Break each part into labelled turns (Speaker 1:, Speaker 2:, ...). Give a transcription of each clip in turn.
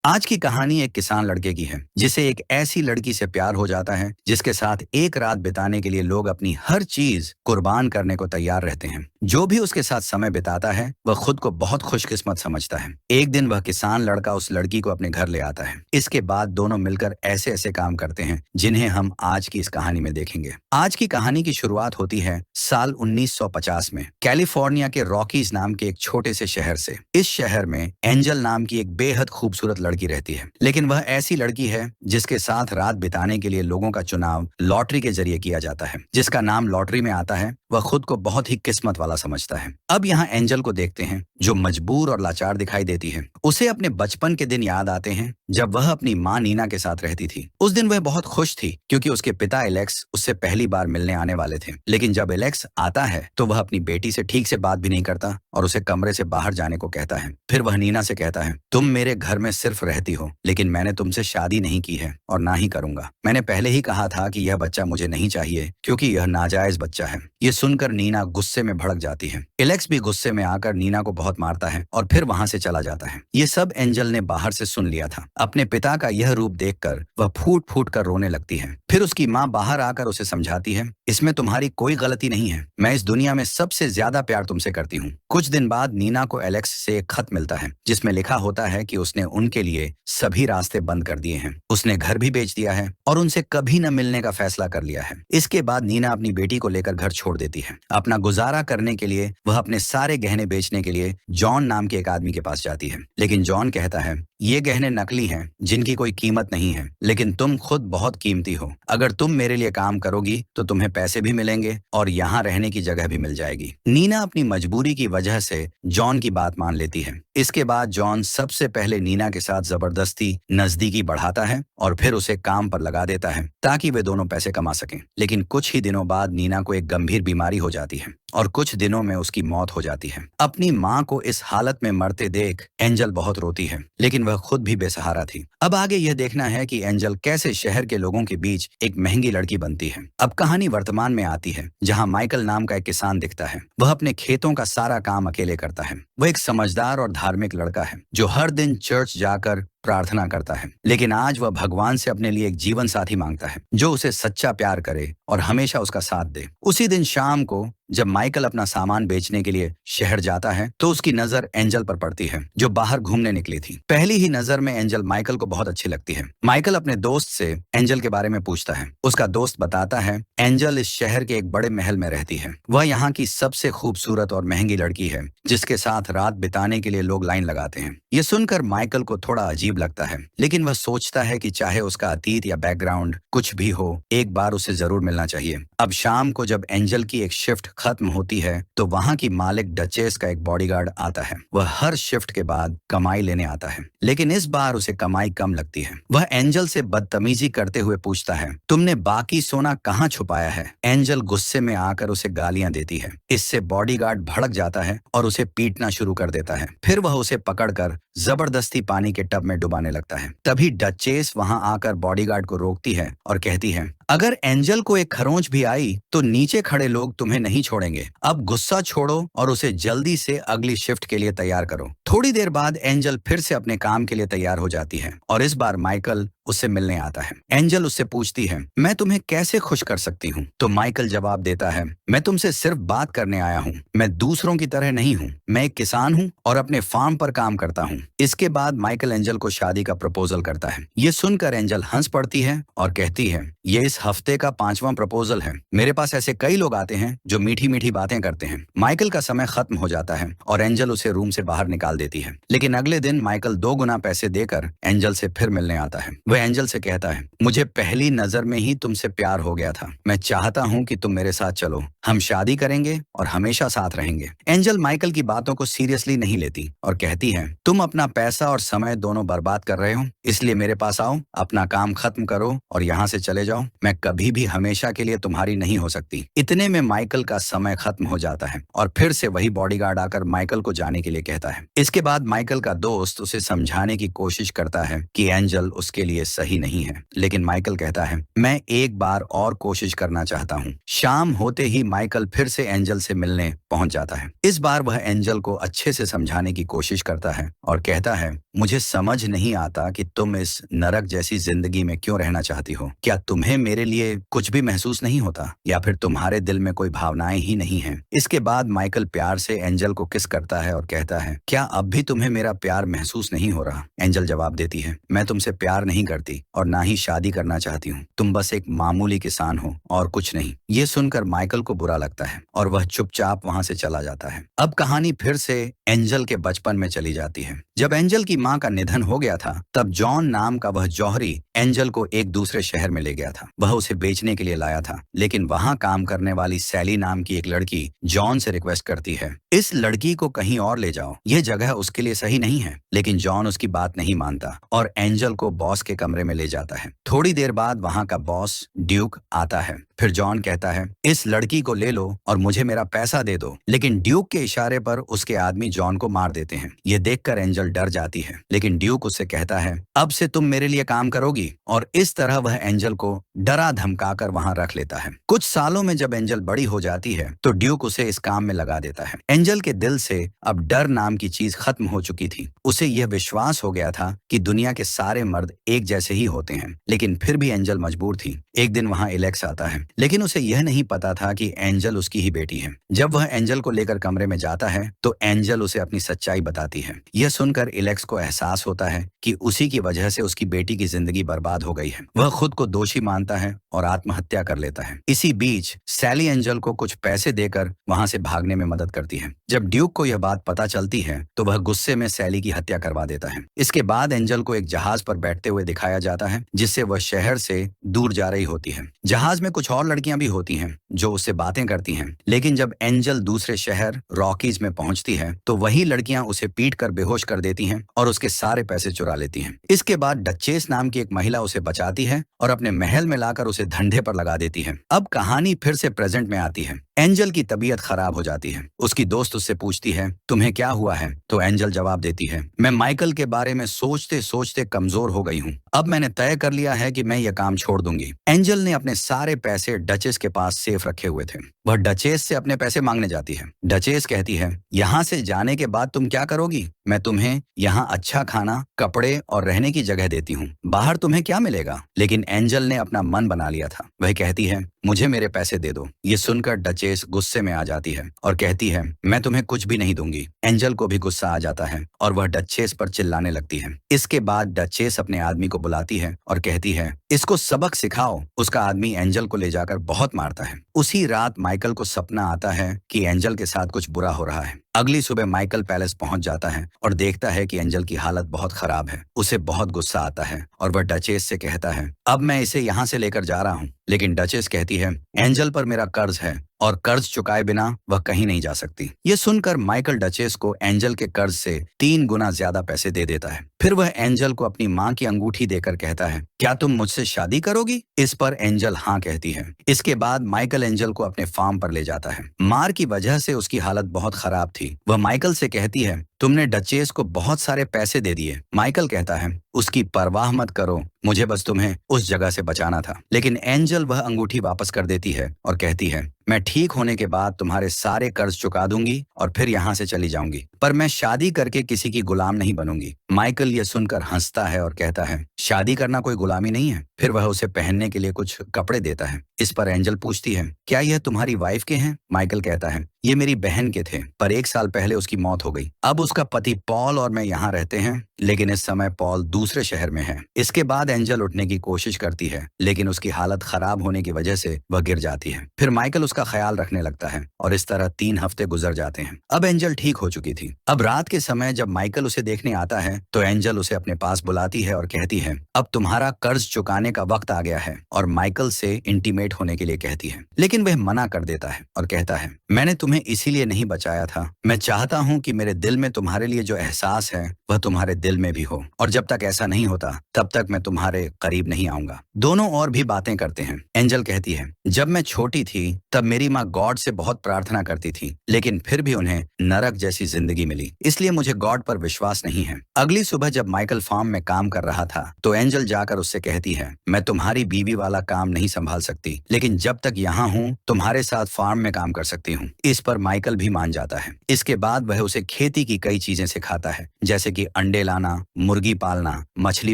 Speaker 1: आज की कहानी एक किसान लड़के की है जिसे एक ऐसी लड़की से प्यार हो जाता है जिसके साथ एक रात बिताने के लिए लोग अपनी हर चीज कुर्बान करने को तैयार रहते हैं। जो भी उसके साथ समय बिताता है वह खुद को बहुत खुशकिस्मत समझता है। एक दिन वह किसान लड़का उस लड़की को अपने घर ले आता है। इसके बाद दोनों मिलकर ऐसे ऐसे काम करते हैं जिन्हें हम आज की इस कहानी में देखेंगे। आज की कहानी की शुरुआत होती है साल 1950 में कैलिफोर्निया के रॉकीज नाम के एक छोटे से शहर से। इस शहर में एंजल नाम की एक बेहद खूबसूरत लड़की रहती है, लेकिन वह ऐसी लड़की है जिसके साथ रात बिताने के लिए लोगों का चुनाव लॉटरी के जरिए किया जाता है। जिसका नाम लॉटरी में आता है वह खुद को बहुत ही किस्मत वाला समझता है। अब यहाँ एंजल को देखते हैं जो मजबूर और लाचार दिखाई देती है। उसे अपने बचपन के दिन याद आते हैं जब वह अपनी माँ नीना के साथ रहती थी। उस दिन वह बहुत खुश थी क्योंकि उसके पिता एलेक्स उससे पहली बार मिलने आने वाले थे। लेकिन जब एलेक्स आता है तो वह अपनी बेटी से ठीक से बात भी नहीं करता और उसे कमरे से बाहर जाने को कहता है। फिर वह नीना से कहता है, तुम मेरे घर में सिर्फ रहती हो, लेकिन मैंने तुमसे शादी नहीं की है और ना ही करूंगा। मैंने पहले ही कहा था कि यह बच्चा मुझे नहीं चाहिए क्योंकि यह नाजायज बच्चा है। ये सुनकर नीना गुस्से में भड़क जाती है। एलेक्स भी गुस्से में आकर नीना को बहुत मारता है और फिर वहां से चला जाता है। ये सब एंजल ने बाहर से सुन लिया था। अपने पिता का यह रूप देखकर वह फूट फूट कर रोने लगती है। फिर उसकी माँ बाहर आकर उसे समझाती है, इसमें तुम्हारी कोई गलती नहीं है। मैं इस दुनिया में सबसे ज्यादा प्यार तुमसे करती हूँ। कुछ दिन बाद नीना को एलेक्स से एक खत मिलता है जिसमें लिखा होता है कि उसने उनके लिए सभी रास्ते बंद कर दिए हैं। उसने घर भी बेच दिया है और उनसे कभी न मिलने का फैसला कर लिया है। इसके बाद नीना अपनी बेटी को लेकर घर छोड़ देती है। अपना गुजारा करने के लिए वह अपने सारे गहने बेचने के लिए जॉन नाम के एक आदमी के पास जाती है। लेकिन जॉन कहता है, ये गहने नकली हैं जिनकी कोई कीमत नहीं है, लेकिन तुम खुद बहुत कीमती हो। अगर तुम मेरे लिए काम करोगी तो तुम्हें पैसे भी मिलेंगे और यहाँ रहने की जगह भी मिल जाएगी। नीना अपनी मजबूरी की वजह से जॉन की बात मान लेती है। इसके बाद जॉन सबसे पहले नीना के साथ जबरदस्ती नजदीकी बढ़ाता है और फिर उसे काम पर लगा देता है ताकि वे दोनों पैसे कमा सकें। लेकिन कुछ ही दिनों बाद नीना को एक गंभीर बीमारी हो जाती है और कुछ दिनों में उसकी मौत हो जाती है। अपनी माँ को इस हालत में मरते देख एंजल बहुत रोती है, लेकिन वह खुद भी बेसहारा थी। अब आगे यह देखना है कि एंजल कैसे शहर के लोगों के बीच एक महंगी लड़की बनती है। अब कहानी वर्तमान में आती है जहाँ माइकल नाम का एक किसान दिखता है। वह अपने खेतों का सारा काम अकेले करता है। वह एक समझदार और धार्मिक लड़का है जो हर दिन चर्च जाकर प्रार्थना करता है। लेकिन आज वह भगवान से अपने लिए एक जीवन साथी मांगता है जो उसे सच्चा प्यार करे और हमेशा उसका साथ दे। उसी दिन शाम को जब माइकल अपना सामान बेचने के लिए शहर जाता है तो उसकी नजर एंजल पर पड़ती है जो बाहर घूमने निकली थी। पहली ही नजर में एंजल माइकल को बहुत अच्छी लगती है। माइकल अपने दोस्त से एंजल के बारे में पूछता है। उसका दोस्त बताता है, एंजल इस शहर के एक बड़े महल में रहती है। वह यहाँ की सबसे खूबसूरत और महंगी लड़की है जिसके साथ रात बिताने के लिए लोग लाइन लगाते हैं। ये सुनकर माइकल को थोड़ा अजीब लगता है, लेकिन वह सोचता है कि चाहे उसका अतीत या बैकग्राउंड कुछ भी हो, एक बार उसे जरूर मिलना चाहिए। अब शाम को जब एंजल की एक शिफ्ट खत्म होती है तो वहाँ की मालिक डचेस का एक बॉडीगार्ड आता है। वह हर शिफ्ट के बाद कमाई लेने आता है, लेकिन इस बार उसे कमाई कम लगती है। वह एंजल से बदतमीजी करते हुए पूछता है, तुमने बाकी सोना कहाँ छुपाया है? एंजल गुस्से में आकर उसे गालियां देती है। इससे बॉडीगार्ड भड़क जाता है और उसे पीटना शुरू कर देता है। फिर वह उसे पकड़कर जबरदस्ती पानी के टब में डुबाने लगता है। तभी डचेस वहां आकर बॉडीगार्ड को रोकती है और कहती है, अगर एंजल को एक खरोंच भी आई तो नीचे खड़े लोग तुम्हें नहीं छोड़ेंगे। अब गुस्सा छोड़ो और उसे जल्दी से अगली शिफ्ट के लिए तैयार करो। थोड़ी देर बाद एंजल फिर से अपने काम के लिए तैयार हो जाती है और इस बार माइकल उससे मिलने आता है। एंजल उससे पूछती है, मैं तुम्हें कैसे खुश कर सकती हूँ? तो माइकल जवाब देता है, मैं तुमसे सिर्फ बात करने आया हूँ। मैं दूसरों की तरह नहीं हूँ। मैं एक किसान हूँ और अपने फार्म पर काम करता हूँ। इसके बाद माइकल एंजल को शादी का प्रपोजल करता है। ये सुनकर एंजल हंस पड़ती है और कहती है, ये इस हफ्ते का 5वां प्रपोजल है। मेरे पास ऐसे कई लोग आते हैं जो मीठी मीठी बातें करते हैं। माइकल का समय खत्म हो जाता है और एंजल उसे रूम से बाहर निकाल देती है। लेकिन अगले दिन माइकल 2 गुना पैसे देकर एंजल से फिर मिलने आता है। वह एंजल से कहता है, मुझे पहली नजर में ही तुमसे प्यार हो गया था। मैं चाहता हूँ कि तुम मेरे साथ चलो। हम शादी करेंगे और हमेशा साथ रहेंगे। एंजल माइकल की बातों को सीरियसली नहीं लेती और कहती है, तुम अपना पैसा और समय दोनों बर्बाद कर रहे हो, इसलिए मेरे पास आओ, अपना काम खत्म करो और यहाँ से चले जाओ। मैं कभी भी हमेशा के लिए तुम्हारी नहीं हो सकती। इतने में माइकल का समय खत्म हो जाता है और फिर से वही बॉडीगार्ड आकर माइकल को जाने के लिए कहता है। इसके बाद माइकल का दोस्त उसे समझाने की कोशिश करता है कि एंजल उसके लिए सही नहीं है, लेकिन माइकल कहता है मैं एक बार और कोशिश करना चाहता हूँ। शाम होते ही माइकल फिर से एंजल से मिलने पहुंच जाता है। इस बार वह एंजल को अच्छे से समझाने की कोशिश करता है और कहता है मुझे समझ नहीं आता कि तुम इस नरक जैसी जिंदगी में क्यों रहना चाहती हो। क्या तुम्हें मेरे लिए कुछ भी महसूस नहीं होता या फिर तुम्हारे दिल में कोई भावनाएं ही नहीं हैं? इसके बाद माइकल प्यार से एंजल को किस करता है और कहता है क्या अब भी तुम्हें मेरा प्यार महसूस नहीं हो रहा? एंजल जवाब देती है मैं तुमसे प्यार नहीं करती और ना ही शादी करना चाहती हूँ। तुम बस एक मामूली किसान हो और कुछ नहीं। ये सुनकर माइकल को बुरा लगता है और वह चुपचाप वहां से चला जाता है। अब कहानी फिर से एंजल के बचपन में चली जाती है। जब एंजल की माँ का निधन हो गया था तब जॉन नाम का वह जौहरी एंजल को एक दूसरे शहर में ले गया था। वह उसे बेचने के लिए लाया था, लेकिन वहां काम करने वाली सैली नाम की एक लड़की जॉन से रिक्वेस्ट करती है इस लड़की को कहीं और ले जाओ, ये जगह उसके लिए सही नहीं है। लेकिन जॉन उसकी बात नहीं मानता और एंजल को बॉस के कमरे में ले जाता है। थोड़ी देर बाद वहां का बॉस ड्यूक आता है। फिर जॉन कहता है इस लड़की को ले लो और मुझे मेरा पैसा दे दो, लेकिन ड्यूक के इशारे पर उसके आदमी जॉन को मार देते हैं। ये देखकर एंजल डर जाती है, लेकिन ड्यूक उससे कहता है अब से तुम मेरे लिए काम करोगी, और इस तरह वह एंजल को डरा धमकाकर वहां रख लेता है। कुछ सालों में जब एंजल बड़ी हो जाती है तो ड्यूक उसे इस काम में लगा देता है। एंजल के दिल से अब डर नाम की चीज खत्म हो चुकी थी। उसे यह विश्वास हो गया था कि दुनिया के सारे मर्द एक जैसे ही होते हैं, लेकिन फिर भी एंजल मजबूर थी। एक दिन वहां एलेक्स आता है, लेकिन उसे यह नहीं पता था कि एंजल उसकी ही बेटी है। जब वह एंजल को लेकर कमरे में जाता है तो एंजल उसे अपनी सच्चाई बताती है। यह सुनकर एलेक्स को एहसास होता है कि उसी की वजह से उसकी बेटी की जिंदगी बर्बाद हो गई है। वह खुद को दोषी मानता है और आत्महत्या कर लेता है। इसी बीच सैली एंजल को कुछ पैसे देकर वहां से भागने में मदद करती है। जब ड्यूक को यह बात पता चलती है तो वह गुस्से में सैली की हत्या करवा देता है। इसके बाद एंजल को एक जहाज पर बैठते हुए दिखाया जाता है जिससे वह शहर से दूर जा रही होती है। जहाज में कुछ और लड़कियां भी होती हैं जो उससे बातें करती हैं, लेकिन जब एंजल दूसरे शहर रॉकीज में पहुंचती है तो वही लड़कियां उसे पीट कर बेहोश कर देती हैं और उसके सारे पैसे चुरा लेती हैं। इसके बाद डचेस नाम की एक महिला उसे बचाती है और अपने महल में लाकर उसे धंधे पर लगा देती है। अब कहानी फिर से प्रेजेंट में आती है। एंजल की तबीयत खराब हो जाती है। उसकी दोस्त उससे पूछती है तुम्हें क्या हुआ है? तो एंजल जवाब देती है मैं माइकल के बारे में सोचते सोचते कमजोर हो गई हूँ। अब मैंने तय कर लिया है कि मैं यह काम छोड़ दूंगी। एंजल ने अपने सारे पैसे डचेस के पास सेफ रखे हुए थे। वह डचेस से अपने पैसे मांगने जाती है। डचेस कहती है यहाँ से जाने के बाद तुम क्या करोगी? मैं तुम्हें यहाँ अच्छा खाना, कपड़े और रहने की जगह देती हूँ। बाहर तुम्हें क्या मिलेगा? लेकिन एंजल ने अपना मन बना लिया था। वह कहती है मुझे मेरे पैसे दे दो। ये सुनकर डचेस गुस्से में आ जाती है और कहती है मैं तुम्हें कुछ भी नहीं दूंगी। एंजल को भी गुस्सा आ जाता है और वह डचेस पर चिल्लाने लगती है। इसके बाद डचेस अपने आदमी को बुलाती है और कहती है इसको सबक सिखाओ। उसका आदमी एंजल को ले जाकर बहुत मारता है। उसी रात माइकल को सपना आता है कि एंजल के साथ कुछ बुरा हो रहा है। अगली सुबह माइकल पैलेस पहुंच जाता है और देखता है कि एंजल की हालत बहुत खराब है। उसे बहुत गुस्सा आता है और वह डचेस से कहता है अब मैं इसे यहाँ से लेकर जा रहा हूँ। लेकिन डचेस कहती है एंजल पर मेरा कर्ज है और कर्ज चुकाए बिना वह कहीं नहीं जा सकती। ये सुनकर माइकल डचेस को एंजल के कर्ज से 3 गुना ज्यादा पैसे दे देता है। फिर वह एंजल को अपनी माँ की अंगूठी देकर कहता है क्या तुम मुझसे शादी करोगी? इस पर एंजल हाँ कहती है। इसके बाद माइकल एंजल को अपने फार्म पर ले जाता है। मार की वजह से उसकी हालत बहुत खराब थी। वह माइकल से कहती है तुमने डचेस को बहुत सारे पैसे दे दिए। माइकल कहता है उसकी परवाह मत करो, मुझे बस तुम्हें उस जगह से बचाना था। लेकिन एंजल वह अंगूठी वापस कर देती है और कहती है मैं ठीक होने के बाद तुम्हारे सारे कर्ज चुका दूंगी और फिर यहाँ से चली जाऊंगी, पर मैं शादी करके किसी की गुलाम नहीं बनूंगी। माइकल ये सुनकर हंसता है और कहता है शादी करना कोई गुलामी नहीं है। फिर वह उसे पहनने के लिए कुछ कपड़े देता है। इस पर एंजल पूछती है क्या यह तुम्हारी वाइफ के हैं? माइकल कहता है ये मेरी बहन के थे, पर 1 साल पहले उसकी मौत हो गई। अब उसका पति पॉल और मैं यहाँ रहते हैं, लेकिन इस समय पॉल दूसरे शहर में है। इसके बाद एंजल उठने की कोशिश करती है, लेकिन उसकी हालत खराब होने की वजह से वह गिर जाती है। फिर माइकल उसका ख्याल रखने लगता है और इस तरह 3 हफ्ते गुजर जाते हैं। अब एंजल ठीक हो चुकी थी। अब रात के समय जब माइकल उसे देखने आता है तो एंजल उसे अपने पास बुलाती है और कहती है अब तुम्हारा कर्ज चुकाने का वक्त आ गया है, और माइकल से इंटीमेट होने के लिए कहती है। लेकिन वह मना कर देता है और कहता है मैंने तुम्हें इसीलिए नहीं बचाया था। मैं चाहता हूँ कि मेरे दिल में तुम्हारे लिए जो एहसास है वह तुम्हारे दिल में भी हो, और जब तक ऐसा नहीं होता तब तक मैं तुम्हारे करीब नहीं आऊंगा। दोनों और भी बातें करते हैं। एंजल कहती है, जब मैं छोटी थी तब मेरी माँ गॉड से बहुत प्रार्थना करती थी, लेकिन फिर भी उन्हें नरक जैसी जिंदगी मिली, इसलिए मुझे गॉड पर विश्वास नहीं है। अगली सुबह जब माइकल फार्म में काम कर रहा था तो एंजल जाकर उससे कहती है, मैं तुम्हारी बीवी वाला काम नहीं संभाल सकती, लेकिन जब तक यहाँ हूँ तुम्हारे साथ फार्म में काम कर सकती हूँ। इस पर माइकल भी मान जाता है। इसके बाद वह उसे खेती की कई चीजें सिखाता है, जैसे कि अंडे लाना, मुर्गी पालना, मछली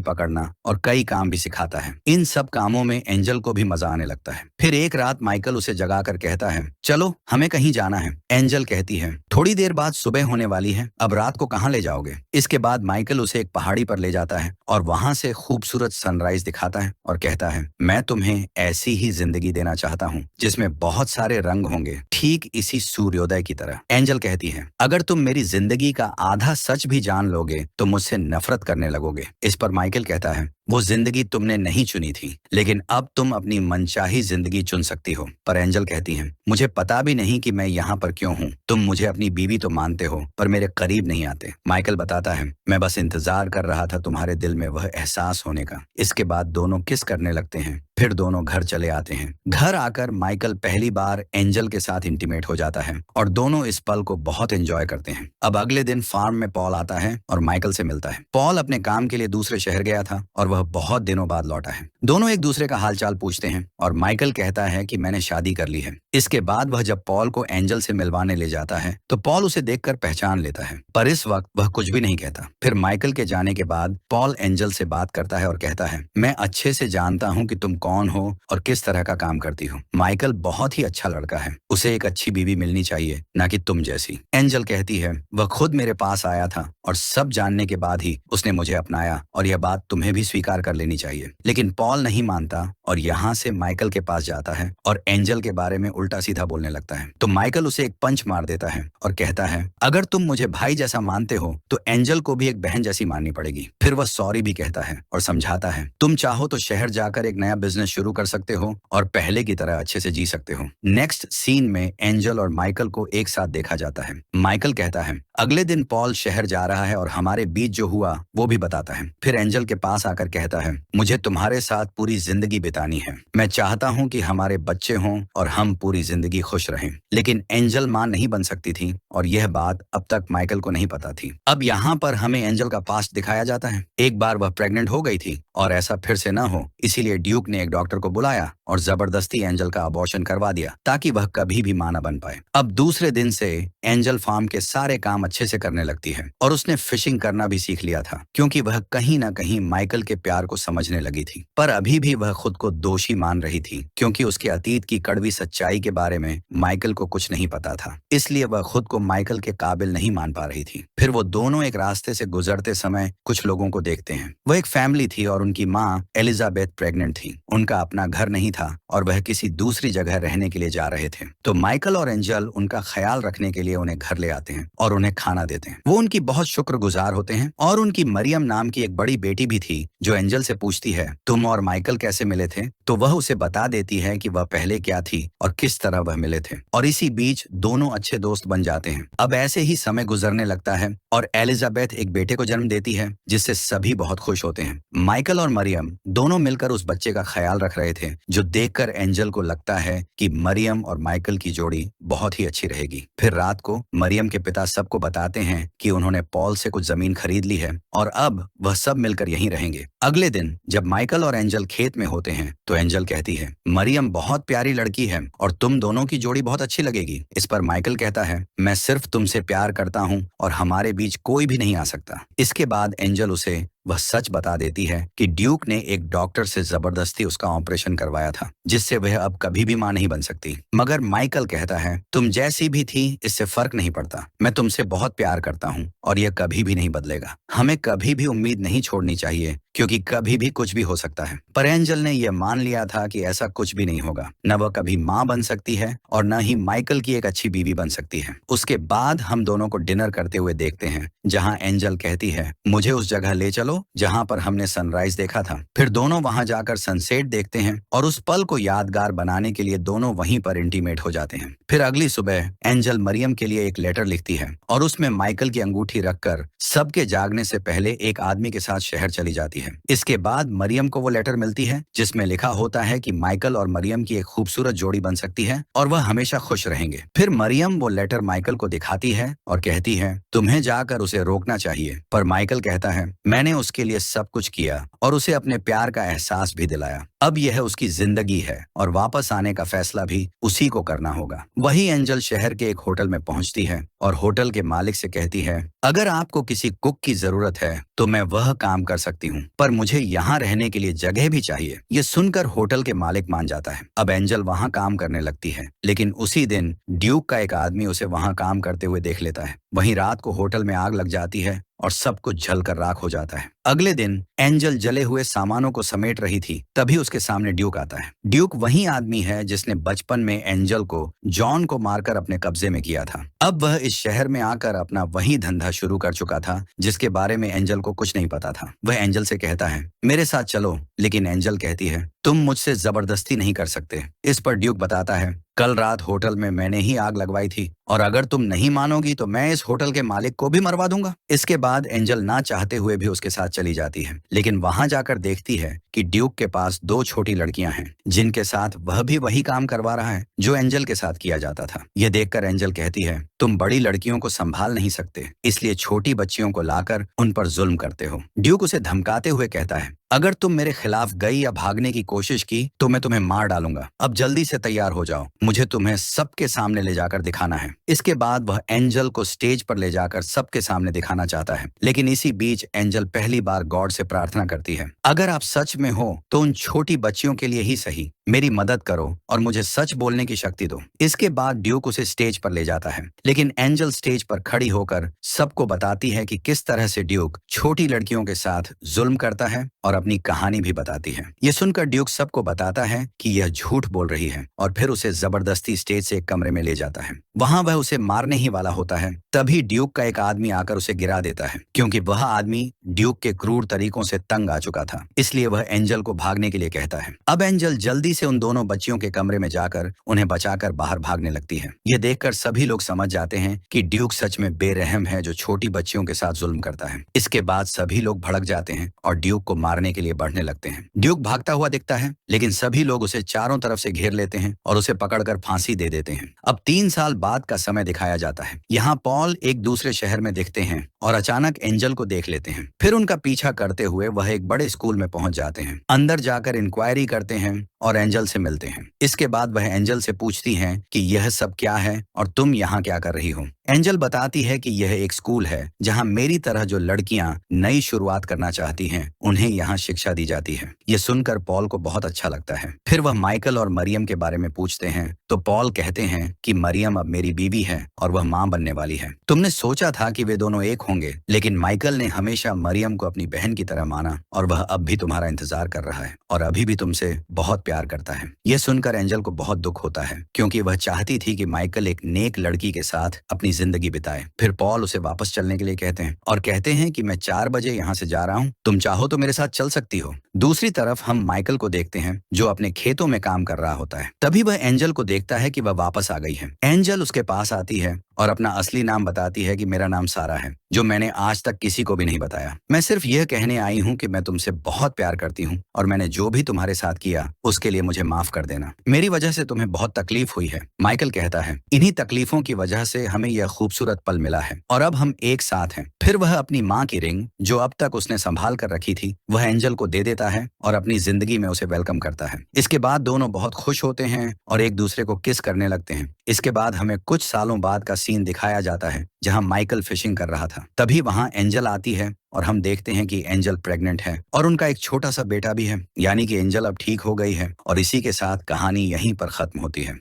Speaker 1: पकड़ना और कई काम भी सिखाता है। इन सब कामों में एंजल को भी मजा आने लगता है। फिर एक रात माइकल उसे जगाकर कहता है, चलो हमें कहीं जाना है। एंजल कहती है, थोड़ी देर बाद सुबह होने वाली है, अब रात को कहाँ ले जाओगे? इसके बाद माइकल उसे एक पहाड़ी पर ले जाता है और वहां से खूबसूरत सनराइज दिखाता है और कहता है, मैं तुम्हें ऐसी ही जिंदगी देना चाहता हूँ जिसमें बहुत सारे रंग होंगे, ठीक इसी सूर्योदय की तरह। एंजल कहती है, अगर तुम मेरी जिंदगी का आधा सच भी जान लोगे तो मुझसे नफरत करने लगोगे। इस पर माइकल कहता है, वो जिंदगी तुमने नहीं चुनी थी, लेकिन अब तुम अपनी मनचाही जिंदगी चुन सकती हो। पर एंजल कहती है, मुझे पता भी नहीं कि मैं यहाँ पर क्यों हूँ। तुम मुझे अपनी बीवी तो मानते हो पर मेरे करीब नहीं आते। माइकल बताता है, मैं बस इंतजार कर रहा था तुम्हारे दिल में वह एहसास होने का। इसके बाद दोनों किस करने लगते हैं। फिर दोनों घर चले आते हैं। घर आकर माइकल पहली बार एंजल के साथ इंटीमेट हो जाता है और दोनों इस पल को बहुत एंजॉय करते हैं। अब अगले दिन फार्म में पॉल आता है और माइकल से मिलता है। पॉल अपने काम के लिए दूसरे शहर गया था और वह बहुत दिनों बाद लौटा है। दोनों एक दूसरे का हालचाल पूछते हैं और माइकल कहता है कि मैंने शादी कर ली है। इसके बाद वह जब पॉल को एंजल से मिलवाने ले जाता है तो पॉल उसे देखकर पहचान लेता है, पर इस वक्त वह कुछ भी नहीं कहता। फिर माइकल के जाने के बाद पॉल एंजल से बात करता है और कहता है, मैं अच्छे से जानता हूँ कि तुम कौन हो और किस तरह का काम करती हो। माइकल बहुत ही अच्छा लड़का है, उसे एक अच्छी बीवी मिलनी चाहिए, ना कि तुम जैसी। एंजल कहती है, वह खुद मेरे पास आया था और सब जानने के बाद ही उसने मुझे अपनाया और यह बात तुम्हें भी स्वीकार कर लेनी चाहिए। लेकिन पॉल नहीं मानता और यहाँ से माइकल के पास जाता है और एंजल के बारे में उल्टा सीधा बोलने लगता है। तो माइकल उसे एक पंच मार देता है और कहता है, अगर तुम मुझे भाई जैसा मानते हो तो एंजल को भी एक बहन जैसी माननी पड़ेगी। फिर वह सॉरी भी कहता है और समझाता है, तुम चाहो तो शहर जाकर एक नया बिजनेस शुरू कर सकते हो और पहले की तरह अच्छे से जी सकते हो। नेक्स्ट सीन में एंजल और माइकल को एक साथ देखा जाता है। माइकल कहता है, अगले दिन पॉल शहर जा रहा है और हमारे बीच जो हुआ वो भी बताता है। फिर एंजल के पास आकर कहता है, मुझे तुम्हारे साथ पूरी जिंदगी बितानी है। मैं चाहता हूँ कि हमारे बच्चे हों और हम पूरी जिंदगी खुश रहें। लेकिन एंजल मां नहीं बन सकती थी और यह बात अब तक माइकल को नहीं पता थी। अब यहाँ पर हमें एंजल का पास्ट दिखाया जाता है। एक बार वह प्रेग्नेंट हो गई थी और ऐसा फिर से न हो, इसीलिए ड्यूक ने एक डॉक्टर को बुलाया और जबरदस्ती एंजल का अबॉर्शन करवा दिया ताकि वह कभी भी मां न बन पाए। अब दूसरे दिन से एंजल फार्म के सारे काम अच्छे से करने लगती है और उसने फिशिंग करना भी सीख लिया था, क्योंकि वह कहीं न कहीं माइकल के प्यार को समझने लगी थी। पर अभी भी वह खुद को दोषी मान रही थी, क्योंकि उसके अतीत की कड़वी सच्चाई के बारे में माइकल को कुछ नहीं पता था। इसलिए वह खुद को माइकल के काबिल नहीं मान पा रही थी। फिर वो दोनों एक रास्ते से गुजरते समय कुछ लोगों को देखते हैं। वह एक फैमिली थी और उनकी माँ एलिजाबेथ प्रेग्नेंट थी। उनका अपना घर नहीं था और वह किसी दूसरी जगह रहने के लिए जा रहे थे। तो माइकल और एंजल उनका ख्याल रखने के लिए उन्हें घर ले आते हैं और उन्हें खाना देते हैं। वो उनकी बहुत शुक्रगुजार होते हैं। और उनकी मरियम नाम की एक बड़ी बेटी भी थी जो एंजल से पूछती है, तुम और माइकल कैसे मिले थे? तो वह उसे बता देती है कि वह पहले क्या थी और किस तरह वह मिले थे। और इसी बीच दोनों अच्छे दोस्त बन जाते हैं। अब ऐसे ही समय गुजरने लगता है और एलिजाबेथ एक बेटे को जन्म देती है, जिससे सभी बहुत खुश होते हैं। माइकल और मरियम दोनों मिलकर उस बच्चे का ख्याल रख रहे थे, जो देखकर एंजल को लगता है कि मरियम और माइकल की जोड़ी बहुत ही अच्छी रहेगी। फिर रात को मरियम के पिता सबको बताते हैं कि उन्होंने पॉल से कुछ जमीन खरीद ली है और अब वह सब मिलकर यहीं रहेंगे। अगले दिन जब माइकल और एंजल खेत में होते हैं तो एंजल कहती है, मरियम बहुत प्यारी लड़की है और तुम दोनों की जोड़ी बहुत अच्छी लगेगी। इस पर माइकल कहता है, मैं सिर्फ तुमसे प्यार करता हूँ और हमारे बीच कोई भी नहीं आ सकता। इसके बाद एंजल उसे वह सच बता देती है कि ड्यूक ने एक डॉक्टर से जबरदस्ती उसका ऑपरेशन करवाया था, जिससे वह अब कभी भी मां नहीं बन सकती। मगर माइकल कहता है, तुम जैसी भी थी इससे फर्क नहीं पड़ता। मैं तुमसे बहुत प्यार करता हूँ और यह कभी भी नहीं बदलेगा। हमें कभी भी उम्मीद नहीं छोड़नी चाहिए क्योंकि कभी भी कुछ भी हो सकता है। पर एंजल ने यह मान लिया था कि ऐसा कुछ भी नहीं होगा। न वह कभी माँ बन सकती है और न ही माइकल की एक अच्छी बीवी बन सकती है। उसके बाद हम दोनों को डिनर करते हुए देखते हैं, जहाँ एंजल कहती है, मुझे उस जगह ले चलो जहाँ पर हमने सनराइज देखा था। फिर दोनों वहां जाकर सनसेट देखते हैं और उस पल को यादगार बनाने के लिए दोनों वहीं पर इंटीमेट हो जाते हैं। फिर अगली सुबह एंजल मरियम के लिए एक लेटर लिखती है और उसमें माइकल की अंगूठी रखकर सबके जागने से पहले एक आदमी के साथ शहर चली जाती है। इसके बाद मरियम को वो लेटर मिलती है जिसमें लिखा होता है कि माइकल और मरियम की एक खूबसूरत जोड़ी बन सकती है और वह हमेशा खुश रहेंगे। फिर मरियम वो लेटर माइकल को दिखाती है और कहती है, तुम्हें जाकर उसे रोकना चाहिए। पर माइकल कहता है, मैंने उसके लिए सब कुछ किया और उसे अपने प्यार का एहसास भी दिलाया। अब यह उसकी जिंदगी है और वापस आने का फैसला भी उसी को करना होगा। वही एंजल शहर के एक होटल में पहुंचती है और होटल के मालिक से कहती है, अगर आपको किसी कुक की जरूरत है तो मैं वह काम कर सकती हूँ, पर मुझे यहाँ रहने के लिए जगह भी चाहिए। ये सुनकर होटल के मालिक मान जाता है। अब एंजल वहाँ काम करने लगती है, लेकिन उसी दिन ड्यूक का एक आदमी उसे वहाँ काम करते हुए देख लेता है। वहीं रात को होटल में आग लग जाती है और सब कुछ जलकर राख हो जाता है। अगले दिन एंजल जले हुए सामानों को समेट रही थी, तभी उसके सामने ड्यूक आता है। ड्यूक वही आदमी है जिसने बचपन में एंजल को जॉन को मारकर अपने कब्जे में किया था। अब वह इस शहर में आकर अपना वही धंधा शुरू कर चुका था जिसके बारे में एंजल को कुछ नहीं पता था। वह एंजल से कहता है, मेरे साथ चलो, लेकिन एंजल कहती है, तुम मुझसे जबरदस्ती नहीं कर सकते। इस पर ड्यूक बताता है, कल रात होटल में मैंने ही आग लगवाई थी और अगर तुम नहीं मानोगी तो मैं इस होटल के मालिक को भी मरवा दूंगा। इसके बाद एंजल ना चाहते हुए भी उसके साथ चली जाती है, लेकिन वहां जाकर देखती है कि ड्यूक के पास दो छोटी लड़कियां हैं जिनके साथ वह भी वही काम करवा रहा है जो एंजल के साथ किया जाता था। यह देखकर एंजल कहती है, तुम बड़ी लड़कियों को संभाल नहीं सकते, इसलिए छोटी बच्चियों को लाकर उन पर जुल्म करते हो। ड्यूक उसे धमकाते हुए कहता है, अगर तुम मेरे खिलाफ गई या भागने की कोशिश की तो मैं तुम्हें मार डालूंगा। अब जल्दी से तैयार हो जाओ, मुझे तुम्हें सबके सामने ले जाकर दिखाना है। इसके बाद वह एंजल को स्टेज पर ले जाकर सबके सामने दिखाना चाहता है, लेकिन इसी बीच एंजल पहली बार गॉड से प्रार्थना करती है, अगर आप सच में हो तो उन छोटी बच्चियों के लिए ही सही मेरी मदद करो और मुझे सच बोलने की शक्ति दो। इसके बाद ड्यूक उसे स्टेज पर ले जाता है, लेकिन एंजल स्टेज पर खड़ी होकर सबको बताती है कि किस तरह से ड्यूक छोटी लड़कियों के साथ जुल्म करता है और अपनी कहानी भी बताती है। ये सुनकर ड्यूक सबको बताता है कि यह झूठ बोल रही है और फिर उसे जबरदस्ती स्टेज से एक कमरे में ले जाता है। वहां वह उसे मारने ही वाला होता है, तभी ड्यूक का एक आदमी आकर उसे गिरा देता है, क्योंकि वह आदमी ड्यूक के क्रूर तरीकों से तंग आ चुका था। इसलिए वह एंजल को भागने के लिए कहता है। अब एंजल जल्दी से उन दोनों बच्चियों के कमरे में जाकर उन्हें बचाकर बाहर भागने लगती है। यह देखकर सभी लोग समझ जाते हैं कि ड्यूक सच में बेरहम है जो छोटी बच्चियों के साथ जुल्म करता है। इसके बाद सभी लोग भड़क जाते हैं और ड्यूक को मारने के लिए बढ़ने लगते हैं। ड्यूक भागता हुआ दिखता है, लेकिन सभी लोग उसे चारों तरफ से घेर लेते हैं और उसे पकड़कर फांसी दे देते हैं। अब 3 साल बाद का समय दिखाया जाता है। यहाँ पॉल एक दूसरे शहर में दिखते हैं और अचानक एंजल को देख लेते हैं। फिर उनका पीछा करते हुए वह एक बड़े स्कूल में पहुंच जाते हैं। अंदर जाकर इंक्वायरी करते हैं और एंजल से मिलते हैं। इसके बाद वह एंजल से पूछती हैं कि यह सब क्या है और तुम यहाँ क्या कर रही हो। एंजल बताती है कि यह एक स्कूल है जहाँ मेरी तरह जो लड़कियां नई शुरुआत करना चाहती हैं उन्हें यहाँ शिक्षा दी जाती है। ये सुनकर पॉल को बहुत अच्छा लगता है। फिर वह माइकल और मरियम के बारे में पूछते हैं तो पॉल कहते हैं कि मरियम अब मेरी बीवी है और वह माँ बनने वाली है। तुमने सोचा था कि वे दोनों एक होंगे, लेकिन माइकल ने हमेशा मरियम को अपनी बहन की तरह माना और वह अब भी तुम्हारा इंतजार कर रहा है और अभी भी तुमसे बहुत प्यार करता है। यह सुनकर एंजल को बहुत दुख होता है, क्योंकि वह चाहती थी कि माइकल एक नेक लड़की के साथ अपनी जिंदगी बिताए। फिर पॉल उसे वापस चलने के लिए कहते हैं और कहते हैं कि मैं 4 बजे यहाँ से जा रहा हूँ, तुम चाहो तो मेरे साथ चल सकती हो। दूसरी तरफ हम माइकल को देखते हैं जो अपने खेतों में काम कर रहा होता है। तभी वह एंजल को देखता है कि वह वापस आ गई है। एंजल उसके पास आती है और अपना असली नाम बताती है कि मेरा नाम सारा है, जो मैंने आज तक किसी को भी नहीं बताया। मैं सिर्फ यह कहने आई हूँ कि मैं तुमसे बहुत प्यार करती हूँ और मैंने जो भी तुम्हारे साथ किया उसके लिए मुझे माफ कर देना। मेरी वजह से तुम्हें बहुत तकलीफ हुई है। माइकल कहता है, इन्हीं तकलीफों की वजह से हमें यह खूबसूरत पल मिला है और अब हम एक साथ हैं। फिर वह अपनी माँ की रिंग जो अब तक उसने संभाल कर रखी थी वह एंजल को दे देता है और अपनी जिंदगी में उसे वेलकम करता है। इसके बाद दोनों बहुत खुश होते हैं और एक दूसरे को किस करने लगते हैं। इसके बाद हमें कुछ सालों बाद का सीन दिखाया जाता है जहां माइकल फिशिंग कर रहा था। तभी वहां एंजल आती है और हम देखते हैं कि एंजल प्रेग्नेंट है और उनका एक छोटा सा बेटा भी है, यानी कि एंजल अब ठीक हो गई है और इसी के साथ कहानी यहीं पर खत्म होती है।